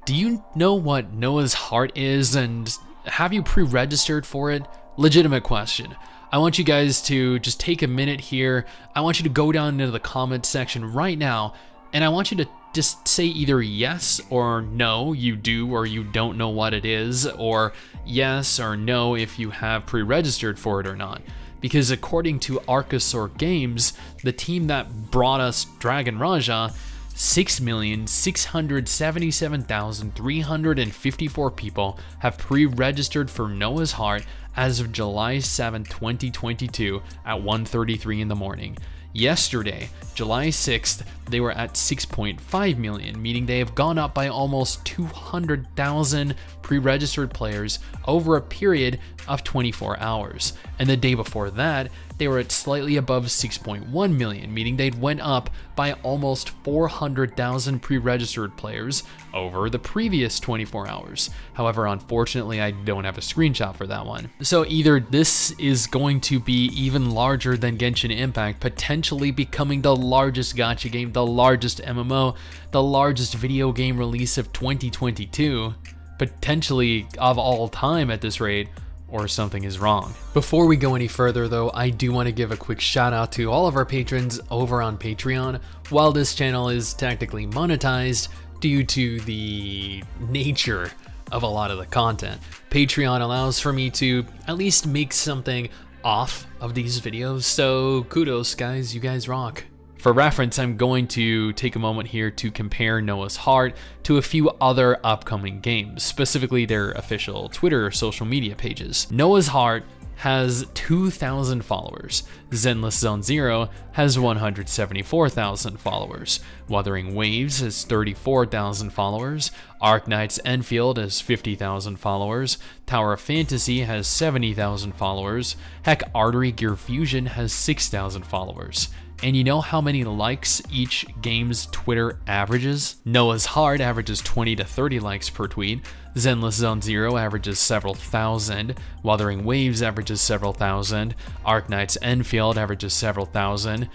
Do you know what Noah's Heart is, and have you pre-registered for it? Legitimate question. I want you guys to just take a minute here. I want you to go down into the comment section right now, and I want you to just say either yes or no, you do or you don't know what it is, or yes or no if you have pre-registered for it or not. Because according to Archosaur Games, the team that brought us Dragon Raja, 6,677,354 people have pre-registered for Noah's Heart as of July 7, 2022 at 1:33 in the morning. Yesterday, July 6th, they were at 6.5 million, meaning they have gone up by almost 200,000 pre-registered players over a period of 24 hours. And the day before that, they were at slightly above 6.1 million, meaning they'd went up by almost 400,000 pre-registered players over the previous 24 hours. However, unfortunately, I don't have a screenshot for that one. So either this is going to be even larger than Genshin Impact, potentially becoming the largest gacha game, the largest MMO, the largest video game release of 2022, potentially of all time at this rate, or something is wrong. Before we go any further though, I do want to give a quick shout out to all of our patrons over on Patreon. While this channel is technically monetized due to the nature of a lot of the content, Patreon allows for me to at least make something off of these videos, so kudos guys, you guys rock. For reference, I'm going to take a moment here to compare Noah's Heart to a few other upcoming games, specifically their official Twitter or social media pages. Noah's Heart has 2,000 followers. Zenless Zone Zero has 174,000 followers. Wuthering Waves has 34,000 followers. Arknight's Enfield has 50,000 followers. Tower of Fantasy has 70,000 followers. Heck, Artery Gear Fusion has 6,000 followers. And you know how many likes each game's Twitter averages? Noah's Heart averages 20 to 30 likes per tweet. Zenless Zone Zero averages several thousand. Wuthering Waves averages several thousand. Arknight's Enfield averages several thousand.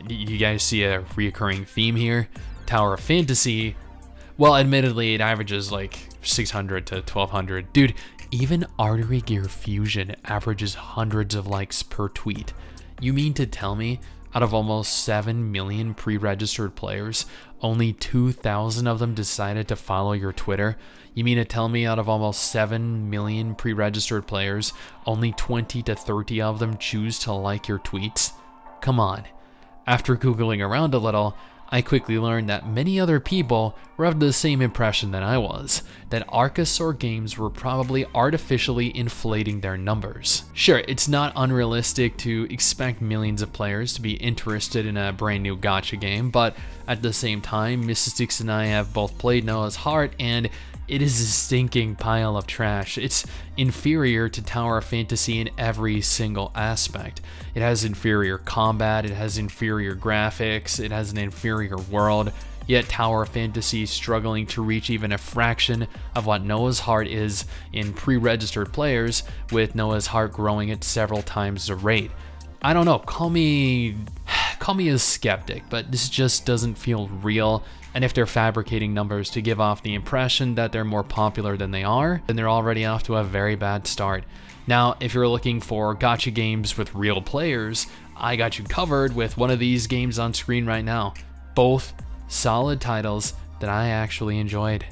You guys see a reoccurring theme here? Tower of Fantasy, well, admittedly, it averages like 600 to 1,200. Dude, even Artery Gear Fusion averages hundreds of likes per tweet. You mean to tell me, out of almost 7 million pre-registered players, only 2,000 of them decided to follow your Twitter? You mean to tell me out of almost 7 million pre-registered players, only 20 to 30 of them choose to like your tweets? Come on. After Googling around a little, I quickly learned that many other people were of the same impression that I was, that Archosaur Games were probably artificially inflating their numbers. Sure, it's not unrealistic to expect millions of players to be interested in a brand new gacha game, but at the same time, Mrs. Stix and I have both played Noah's Heart, and it is a stinking pile of trash. It's inferior to Tower of Fantasy in every single aspect. It has inferior combat, it has inferior graphics, it has an inferior world, yet Tower of Fantasy is struggling to reach even a fraction of what Noah's Heart is in pre-registered players, with Noah's Heart growing at several times the rate. I don't know, call me a skeptic, but this just doesn't feel real. And if they're fabricating numbers to give off the impression that they're more popular than they are, then they're already off to a very bad start. Now, if you're looking for gacha games with real players, I got you covered with one of these games on screen right now. Both solid titles that I actually enjoyed.